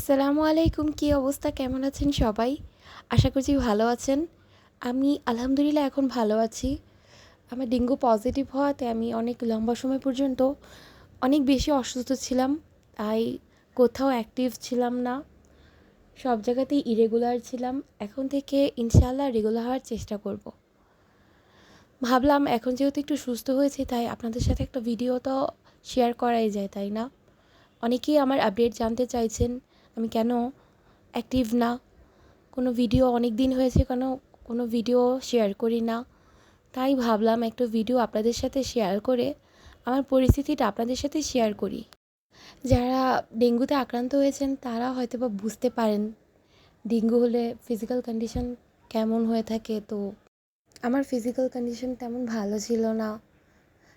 আসসালামু আলাইকুম, কী অবস্থা, কেমন আছেন সবাই? আশা করছি ভালো আছেন। আমি আলহামদুলিল্লাহ এখন ভালো আছি। আমার ডেঙ্গু পজিটিভ হওয়াতে আমি অনেক লম্বা সময় পর্যন্ত অনেক বেশি অসুস্থ ছিলাম। তাই কোথাও অ্যাক্টিভ ছিলাম না, সব জায়গাতেই ইরেগুলার ছিলাম। এখন থেকে ইনশাআল্লাহ রেগুলার হওয়ার চেষ্টা করব। ভাবলাম এখন যেহেতু একটু সুস্থ হয়েছি, তাই আপনাদের সাথে একটা ভিডিও তো শেয়ার করাই যায়, তাই না? অনেকেই আমার আপডেট জানতে চাইছেন, আমি কেন অ্যাক্টিভ না, কোনো ভিডিও অনেক দিন হয়েছে কেন কোনো ভিডিও শেয়ার করি না। তাই ভাবলাম একটা ভিডিও আপনাদের সাথে শেয়ার করে আমার পরিস্থিতিটা আপনাদের সাথে শেয়ার করি। যারা ডেঙ্গুতে আক্রান্ত হয়েছেন তারা হয়তোবা বুঝতে পারেন ডেঙ্গু হলে ফিজিক্যাল কন্ডিশন কেমন হয়ে থাকে। তো আমার ফিজিক্যাল কন্ডিশন তেমন ভালো ছিল না।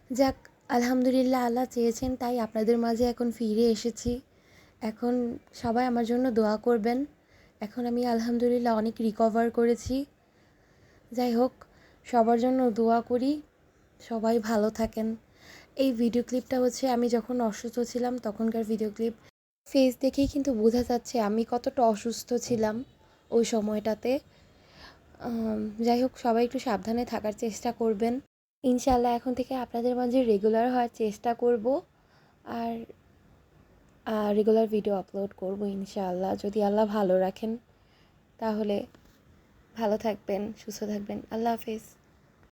যাক, আলহামদুলিল্লাহ, আল্লাহ চেয়েছেন তাই আপনাদের মাঝে এখন ফিরে এসেছি। এখন সবাই আমার জন্য দোয়া করবেন। এখন আমি আলহামদুলিল্লাহ অনেক রিকভার করেছি। যাই হোক, সবার জন্য দোয়া করি, সবাই ভালো থাকেন। এই ভিডিও ক্লিপটা হচ্ছে আমি যখন অসুস্থ ছিলাম তখনকার ভিডিও ক্লিপ। ফেস দেখেই কিন্তু বোঝা যাচ্ছে আমি কতটা অসুস্থ ছিলাম ওই সময়টাতে। যাই হোক, সবাই একটু সাবধানে থাকার চেষ্টা করবেন। ইনশাআল্লাহ এখন থেকে আপনাদের মাঝে রেগুলার হওয়ার চেষ্টা করব। আর রেগুলার ভিডিও আপলোড করব ইনশাআল্লাহ, যদি আল্লাহ ভালো রাখেন। তাহলে ভালো থাকবেন, সুস্থ থাকবেন। আল্লাহ হাফেজ।